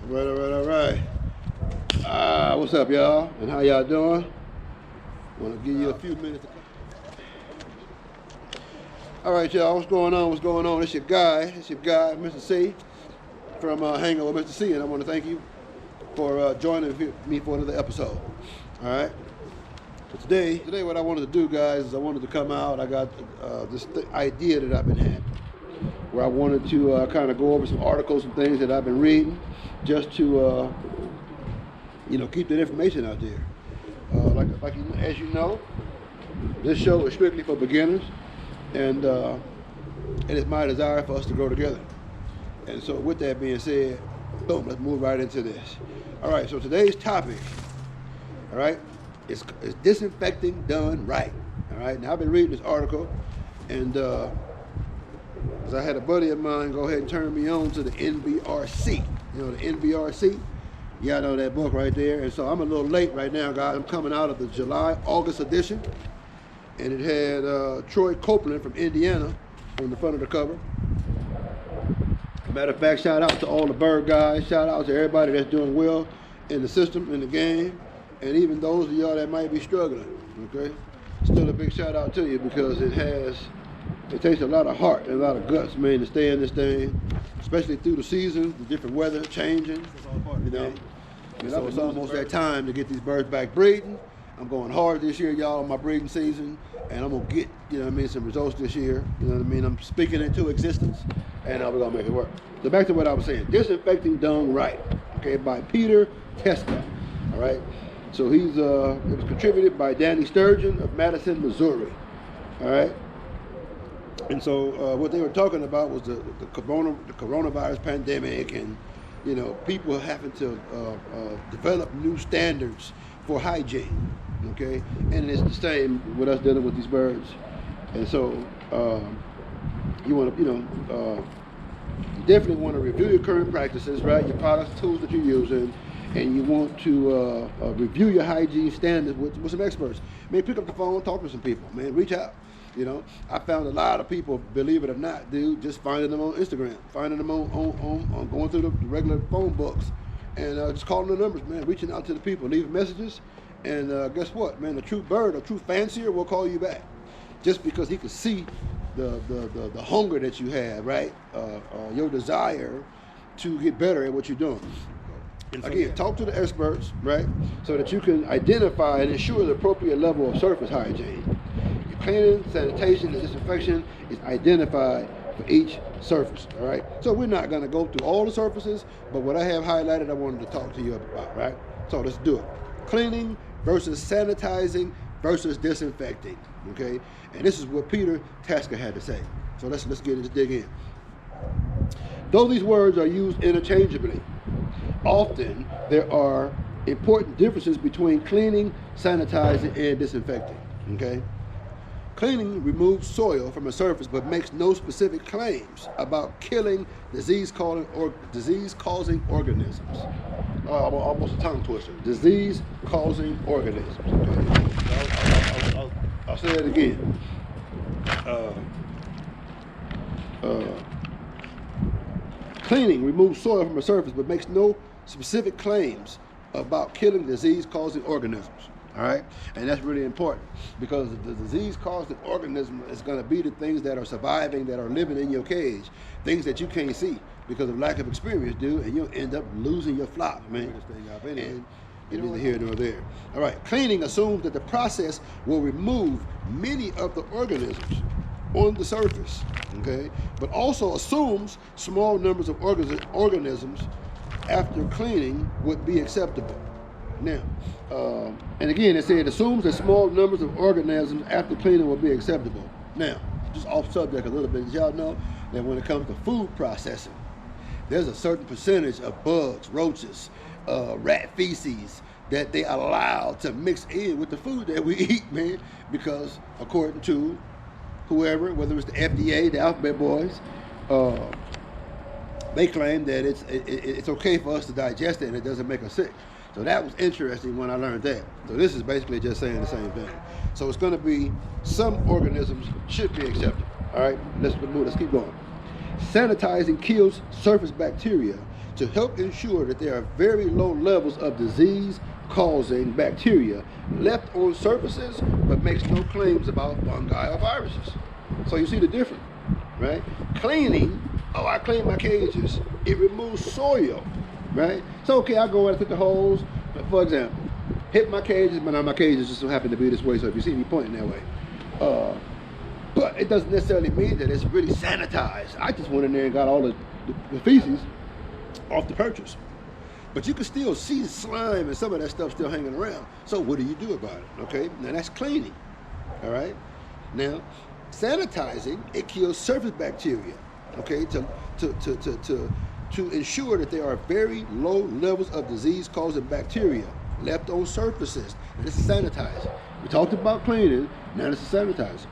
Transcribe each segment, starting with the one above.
All right. What's up, y'all? And how y'all doing? Want to give you a few minutes. All right, y'all. What's going on? What's going on? It's your guy, Mr. C, from Hanging with Mr. C, and I want to thank you for joining me for another episode. All right. So today, what I wanted to do, guys, is I wanted to come out. I got this idea that I've been having, where I wanted to kind of go over some articles and things that I've been reading, just to keep that information out there. As you know, this show is strictly for beginners, and it is my desire for us to grow together. And so, with that being said, boom, let's move right into this. All right. So today's topic, all right, is disinfecting done right. All right. Now I've been reading this article, and because I had a buddy of mine go ahead and turn me on to the NBRC. You know, the NBRC? Yeah, I know that book right there. And so I'm a little late right now, guys. I'm coming out of the July-August edition. And it had Troy Copeland from Indiana on the front of the cover. Matter of fact, shout out to all the Bird guys. Shout out to everybody that's doing well in the system, in the game. And even those of y'all that might be struggling, okay? Still a big shout out to you, because it takes a lot of heart and a lot of guts, man, to stay in this thing, especially through the seasons, the different weather changing. You know, it's almost that time to get these birds back breeding. I'm going hard this year, y'all, on my breeding season, and I'm gonna get, some results this year. You know what I mean? I'm speaking into existence, and we're gonna make it work. So back to what I was saying: Disinfecting Done Right, okay, by Peter Teska. All right. So it was contributed by Danny Sturgeon of Madison, Missouri. All right. And so what they were talking about was the coronavirus pandemic, and people having to develop new standards for hygiene. Okay, and it's the same with us dealing with these birds. And so you want to, you definitely want to review your current practices, right? Your products, tools that you're using, and you want to review your hygiene standards with some experts. Man, pick up the phone, talk to some people. Man, reach out. I found a lot of people, believe it or not, dude, just finding them on Instagram, finding them on going through the regular phone books, and just calling the numbers, man, reaching out to the people, leaving messages, and guess what, man, a true bird, a true fancier will call you back, just because he can see the hunger that you have, right? Your desire to get better at what you're doing. And so, again, talk to the experts, right, so that you can identify and ensure the appropriate level of surface hygiene. Cleaning, sanitation, and disinfection is identified for each surface, all right? So we're not going to go through all the surfaces, but what I have highlighted, I wanted to talk to you about, right? So let's do it. Cleaning versus sanitizing versus disinfecting, okay? And this is what Peter Teska had to say. So let's dig in. Though these words are used interchangeably, often there are important differences between cleaning, sanitizing, and disinfecting, okay? Cleaning removes soil from a surface but makes no specific claims about killing disease-causing organisms. Almost a tongue twister. Disease-causing organisms. Okay. I'll say that again. Cleaning removes soil from a surface but makes no specific claims about killing disease-causing organisms. All right, and that's really important, because the disease-causing organism is going to be the things that are surviving, that are living in your cage, things that you can't see because of lack of experience, dude, and you'll end up losing your flock, man. And neither here nor there. All right, cleaning assumes that the process will remove many of the organisms on the surface, okay, but also assumes small numbers of organisms after cleaning would be acceptable. Now, and again, it said it assumes that small numbers of organisms after cleaning will be acceptable. Now, just off subject a little bit, did y'all know that when it comes to food processing, there's a certain percentage of bugs, roaches, rat feces that they allow to mix in with the food that we eat, man, because according to whoever, whether it's the FDA, the Alphabet Boys, they claim that it's okay for us to digest it and it doesn't make us sick. So that was interesting when I learned that. So this is basically just saying the same thing. So it's going to be some organisms should be accepted. All right, let's keep going. Sanitizing kills surface bacteria to help ensure that there are very low levels of disease-causing bacteria left on surfaces, but makes no claims about fungi or viruses. So you see the difference, right? Cleaning, oh, I clean my cages. It removes soil, right? So, okay, I go and put the holes, for example, hit my cages, but now my cages just so happen to be this way, so if you see me pointing that way. But it doesn't necessarily mean that it's really sanitized. I just went in there and got all the feces off the purchase. But you can still see slime and some of that stuff still hanging around. So what do you do about it? Okay, now that's cleaning. All right. Now, sanitizing, it kills surface bacteria. Okay, to ensure that there are very low levels of disease-causing bacteria left on surfaces. And this is sanitizing. We talked about cleaning. Now this is sanitizing.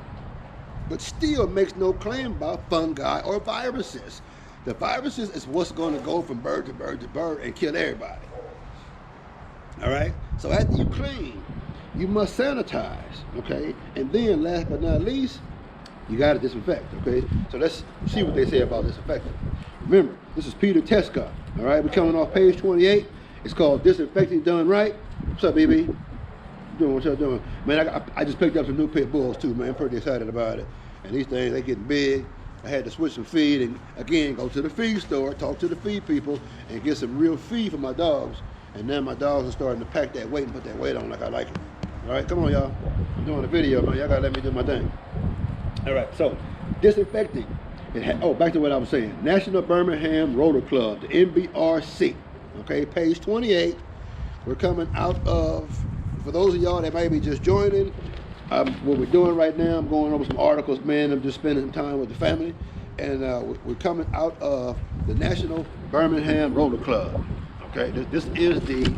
But still makes no claim about fungi or viruses. The viruses is what's going to go from bird to bird to bird and kill everybody. All right? So after you clean, you must sanitize, okay? And then last but not least, you got to disinfect, okay? So let's see what they say about disinfecting. Remember, this is Peter Tescott, all right? We're coming off page 28. It's called Disinfecting Done Right. What's up, BB? Doing what y'all doing? Man, I just picked up some new pit bulls too, man. I'm pretty excited about it. And these things, they getting big. I had to switch some feed and again, go to the feed store, talk to the feed people and get some real feed for my dogs. And then my dogs are starting to pack that weight and put that weight on like I like it. All right, come on, y'all. I'm doing a video, man. Y'all gotta let me do my thing. All right, so disinfecting. Back to what I was saying. National Birmingham Roller Club, the NBRC. Okay, page 28. We're coming out of, for those of y'all that might be just joining, what we're doing right now, I'm going over some articles, man. I'm just spending some time with the family. And we're coming out of the National Birmingham Roller Club. Okay, this is the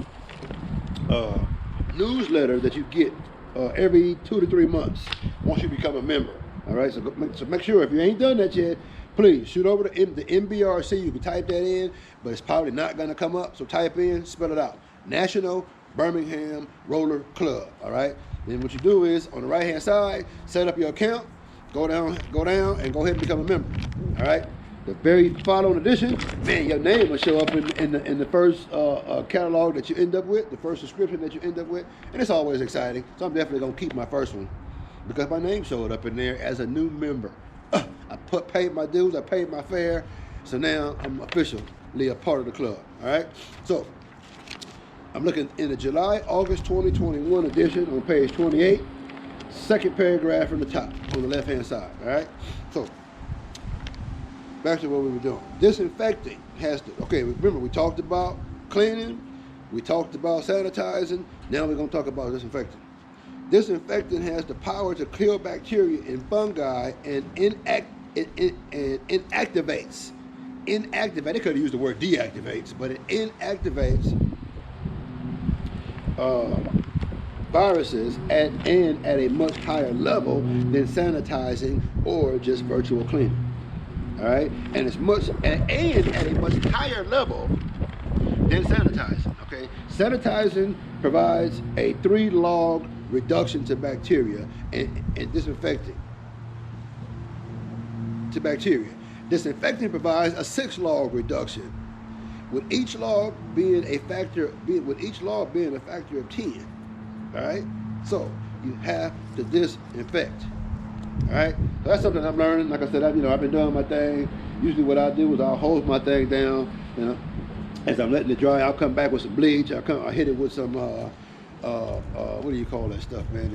newsletter that you get every 2 to 3 months once you become a member. All right, so make sure if you ain't done that yet, please shoot over to the NBRC. You can type that in, but it's probably not going to come up. So type in, spell it out. National Birmingham Roller Club. All right. Then what you do is on the right hand side, set up your account, go down, and go ahead and become a member. All right. The very following edition, man, your name will show up in the first catalog that you end up with, the first subscription that you end up with, and it's always exciting. So I'm definitely gonna keep my first one because my name showed up in there as a new member. I paid my dues, I paid my fare, so now I'm officially a part of the club. All right. So I'm looking in the July-August 2021 edition on page 28, second paragraph from the top on the left-hand side. All right. So back to what we were doing. Disinfecting has to, okay, remember we talked about cleaning, we talked about sanitizing, now we're going to talk about disinfecting. Disinfecting has the power to kill bacteria and fungi and inactivates. They could have used the word deactivates, but it inactivates viruses and at a much higher level than sanitizing or just virtual cleaning. All right, and at a much higher level than sanitizing. Okay, sanitizing provides a 3-log reduction to bacteria and disinfecting to bacteria. Disinfecting provides a 6-log reduction, with each log being a factor of 10. All right, so you have to disinfect. All right, so that's something I'm learning. Like I said, I've been doing my thing. Usually what I do is I'll hose my thing down, as I'm letting it dry. I'll come back with some bleach. I hit it with some, what do you call that stuff, man?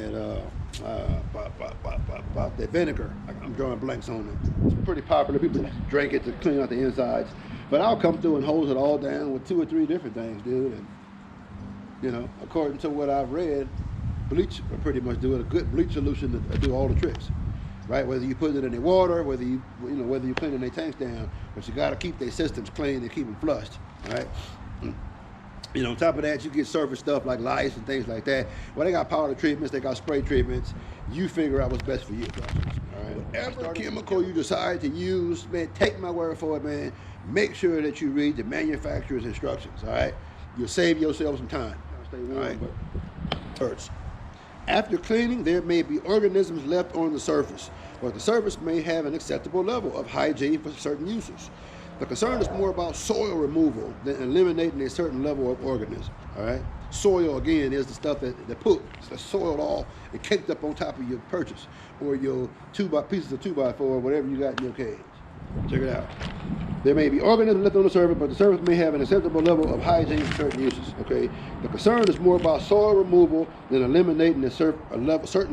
That vinegar. I'm drawing blanks on it. It's pretty popular. People drink it to clean out the insides. But I'll come through and hose it all down with 2 or 3 different things, dude. And, according to what I've read, bleach will pretty much do it. A good bleach solution to do all the tricks. Right, whether you put it in their water, whether you cleaning their tanks down, but you got to keep their systems clean and keep them flushed. All right. On top of that, you get surface stuff like lice and things like that. Well, they got powder treatments, they got spray treatments. You figure out what's best for you. All right. Whatever chemical you decide to use, man, take my word for it, man. Make sure that you read the manufacturer's instructions. All right. You'll save yourself some time. Stay warm, all right. But hurts. After cleaning, there may be organisms left on the surface, but the surface may have an acceptable level of hygiene for certain uses. The concern is more about soil removal than eliminating a certain level of organism. All right. Soil, again, is the stuff that's soiled off and caked up on top of your purchase or your pieces of 2x4 or whatever you got in your cage. Check it out. There may be organisms left on the surface, but the surface may have an acceptable level of hygiene for certain uses. Okay. The concern is more about soil removal than eliminating a certain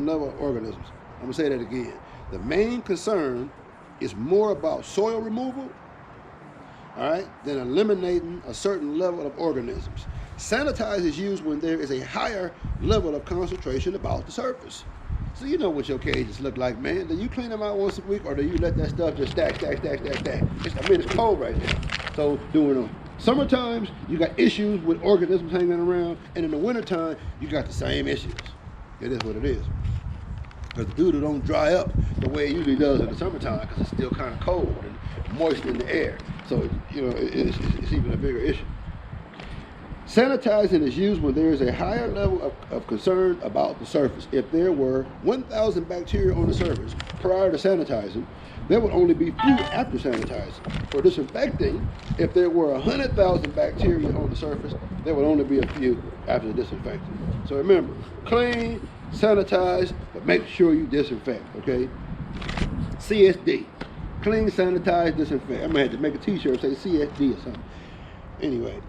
level of organisms. I'm gonna say that again. The main concern is more about soil removal, all right, than eliminating a certain level of organisms. Sanitize is used when there is a higher level of concentration about the surface. So you know what your cages look like, man. Do you clean them out once a week, or do you let that stuff just stack? It's cold right now. So during the summer times, you got issues with organisms hanging around, and in the wintertime, you got the same issues. It is what it is. Because the doo-doo don't dry up the way it usually does in the summertime, because it's still kind of cold and moist in the air. So, you know, it's even a bigger issue. Sanitizing is used when there is a higher level of concern about the surface. If there were 1,000 bacteria on the surface prior to sanitizing, there would only be few after sanitizing. For disinfecting, if there were 100,000 bacteria on the surface, there would only be a few after disinfecting. So remember, clean, sanitize, but make sure you disinfect, okay? CSD, clean, sanitize, disinfect. I'm gonna have to make a t-shirt say CSD or something. Anyway,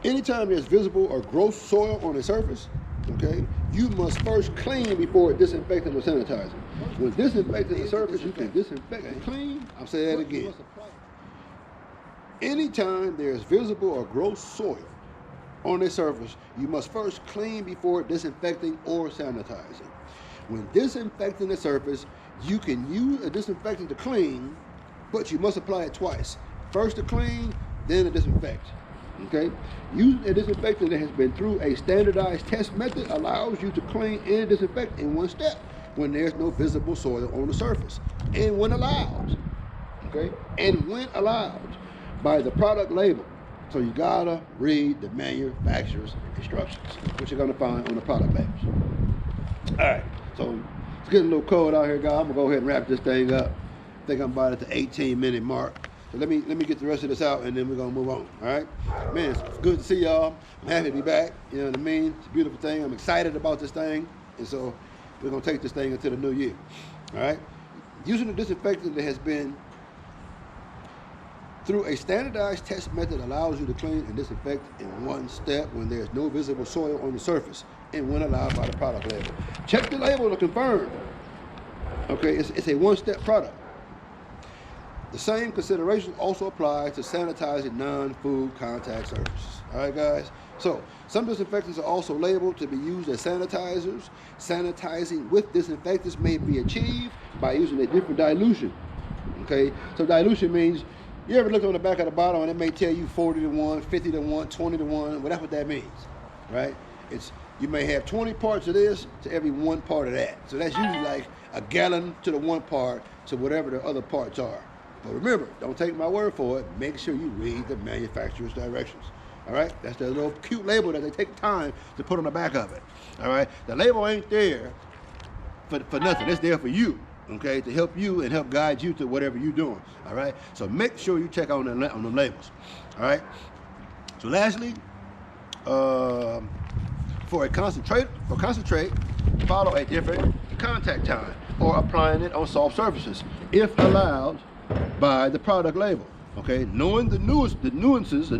anytime there's visible or gross soil on the surface, okay, you must first clean before disinfecting or sanitizing. When disinfecting the surface, you can disinfect and clean. I'll say that again. Anytime there's visible or gross soil on the surface, you must first clean before disinfecting or sanitizing. When disinfecting the surface, you can use a disinfectant to clean, but you must apply it twice. First to clean, then to disinfect. Okay? Using a disinfectant that has been through a standardized test method allows you to clean and disinfect in one step when there's no visible soil on the surface, and when allowed. Okay? And when allowed by the product label. So you gotta read the manufacturer's instructions, which you're gonna find on the product labels. All right, so it's getting a little cold out here, guys. I'm gonna go ahead and wrap this thing up. I think I'm about at the 18-minute mark. So let me get the rest of this out, and then we're gonna move on. All right, man, it's good to see y'all. I'm happy to be back. You know what I mean? It's a beautiful thing. I'm excited about this thing, and so we're gonna take this thing into the new year. All right, using a disinfectant that has been through a standardized test method allows you to clean and disinfect in one step when there's no visible soil on the surface and when allowed by the product label. Check the label to confirm. Okay, it's a one-step product. The same consideration also applies to sanitizing non-food contact surfaces. All right, guys? So, some disinfectants are also labeled to be used as sanitizers. Sanitizing with disinfectants may be achieved by using a different dilution. Okay, so dilution means, you ever look on the back of the bottle and it may tell you 40 to 1, 50 to 1, 20 to 1, well, that's what that means, right? You may have 20 parts of this to every 1 part of that. So that's usually like a gallon to the 1 part to whatever the other parts are. But remember, don't take my word for it. Make sure you read the manufacturer's directions. All right? That's that little cute label that they take time to put on the back of it. All right? The label ain't there for nothing. It's there for you. Okay, to help you and help guide you to whatever you're doing. All right, so make sure you check on them labels. All right. So lastly, for concentrate, follow a different contact time or applying it on soft surfaces if allowed by the product label. Okay, knowing the nuances,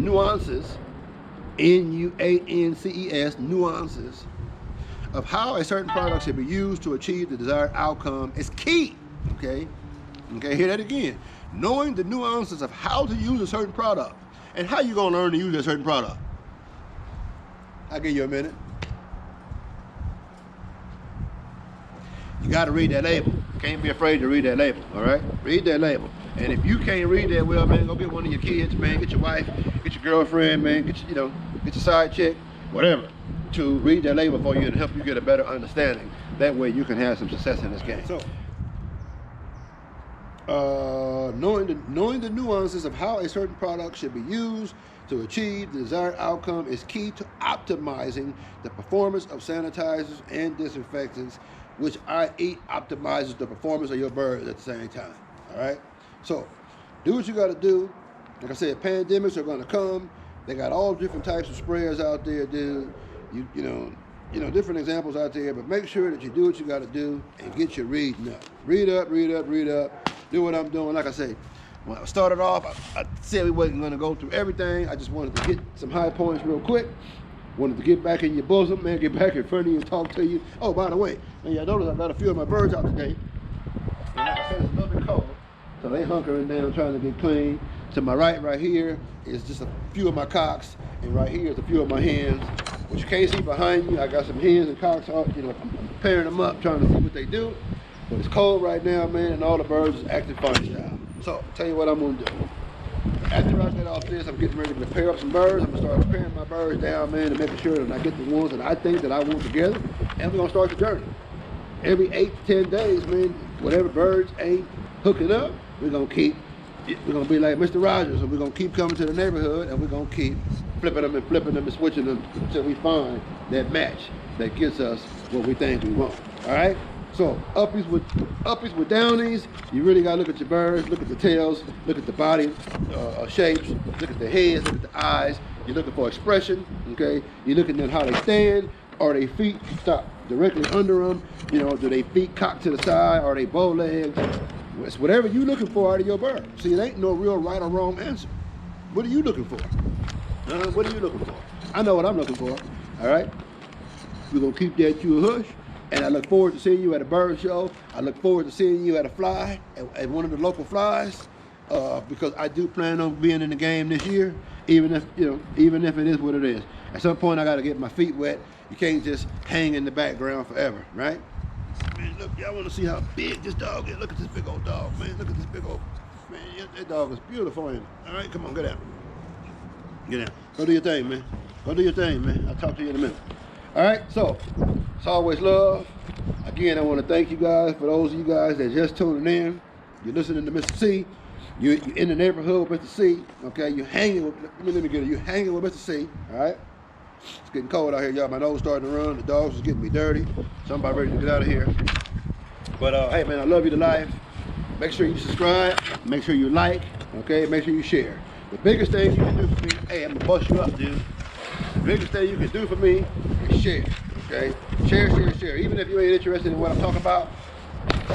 N-U-A-N-C-E-S, nuances of how a certain product should be used to achieve the desired outcome is key. Okay, hear that again. Knowing the nuances of how to use a certain product. And how you gonna learn to use a certain product? I'll give you a minute. You gotta read that label. Can't be afraid to read that label, all right? Read that label. And if you can't read that well, man, go get one of your kids, man, get your wife, get your girlfriend, man, get your side chick, whatever, to read that label for you and help you get a better understanding. That way you can have some success in this game. So, knowing the nuances of how a certain product should be used to achieve the desired outcome is key to optimizing the performance of sanitizers and disinfectants, which i.e. optimizes the performance of your birds at the same time. All right? So, do what you got to do. Like I said, pandemics are gonna come. They got all different types of sprayers out there, dude. You know, different examples out there, but make sure that you do what you gotta do and get your reading up. Read up. Do what I'm doing. Like I say, when I started off, I said we wasn't gonna go through everything. I just wanted to get some high points real quick. Wanted to get back in your bosom, man, get back in front of you and talk to you. Oh, by the way, and y'all notice I got a few of my birds out today. And like I said, it's a little bit cold, so they hunkering down trying to get clean. To my right here is just a few of my cocks, and right here is a few of my hens, which you can't see behind you. I got some hens and cocks, you know, I'm pairing them up, trying to see what they do. But it's cold right now, man, and all the birds is acting funny style. So, I'll tell you what I'm gonna do. After I get off this, I'm getting ready to pair up some birds. I'm gonna start pairing my birds down, man, and making sure that I get the ones that I think that I want together. And we're gonna start the journey. Every 8 to 10 days, man, whatever birds ain't hooking up, we're gonna be like Mr. Rogers, and we're gonna keep coming to the neighborhood, and we're gonna keep flipping them and switching them until we find that match that gets us what we think we want. All right? So uppies with downies, you really gotta look at your birds, look at the tails, look at the body shapes, look at the heads, look at the eyes. You're looking for expression, okay? You're looking at how they stand. Are they feet stop directly under them? You know, do they feet cock to the side? Are they bow legs? It's whatever you're looking for out of your bird. See, it ain't no real right or wrong answer. What are you looking for? What are you looking for? I know what I'm looking for, all right? We're gonna keep that you a hush. And I look forward to seeing you at a bird show. I look forward to seeing you at a fly, at one of the local flies, because I do plan on being in the game this year, even if it is what it is. At some point, I got to get my feet wet. You can't just hang in the background forever, right? Man, look, y'all want to see how big this dog is? Look at this big old dog, man. Look at this big old, man, that dog is beautiful, ain't it? All right, come on, get out. Get out. Go do your thing, man. Go do your thing, man. I'll talk to you in a minute. All right, so it's always love. Again, I want to thank you guys for those of you guys that just tuning in. You're listening to Mr. C. You're in the neighborhood with Mr. C. Okay, you're hanging with. Let me get it. You're hanging with Mr. C. All right. It's getting cold out here, y'all. My nose starting to run. The dogs is getting me dirty, so I'm about ready to get out of here. But hey, man, I love you to life. Make sure you subscribe. Make sure you like. Okay. Make sure you share. The biggest thing you can do for me. Hey, I'm gonna bust you up, dude. The biggest thing you can do for me is share, okay? Share. Even if you ain't interested in what I'm talking about,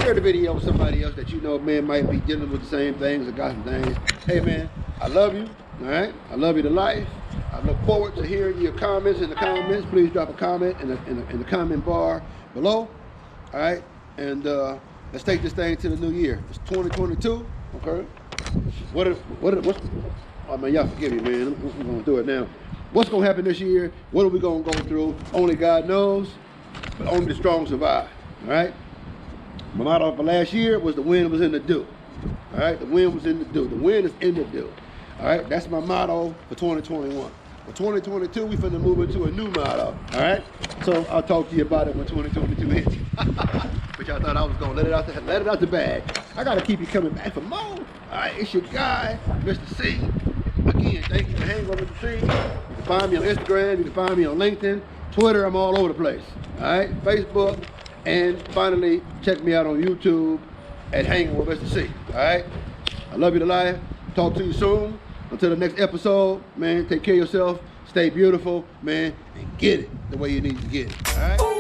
share the video with somebody else that you know, man, might be dealing with the same things or got some things. Hey, man, I love you, all right? I love you to life. I look forward to hearing your comments in the comments. Please drop a comment in the comment bar below, all right? And let's take this thing to the new year. It's 2022, okay? Oh, man, y'all forgive me, man. I'm going to do it now. What's going to happen this year? What are we going to go through? Only God knows, but only the strong survive, all right? My motto for last year was the wind was in the dew, all right? The wind was in the dew. The wind is in the dew, all right? That's my motto for 2021. For 2022, we finna move into a new motto, all right? So I'll talk to you about it when 2022 hits. But y'all thought I was going to let it out the bag. I got to keep you coming back for more. All right, it's your guy, Mr. C. Again, thank you for hanging over the tree. You can find me on Instagram. You can find me on LinkedIn, Twitter. I'm all over the place. All right, Facebook. And finally, check me out on YouTube at Hanging with Mr. C. All right, I love you to life. Talk to you soon. Until the next episode, man, take care of yourself. Stay beautiful, man, and get it the way you need to get it. All right.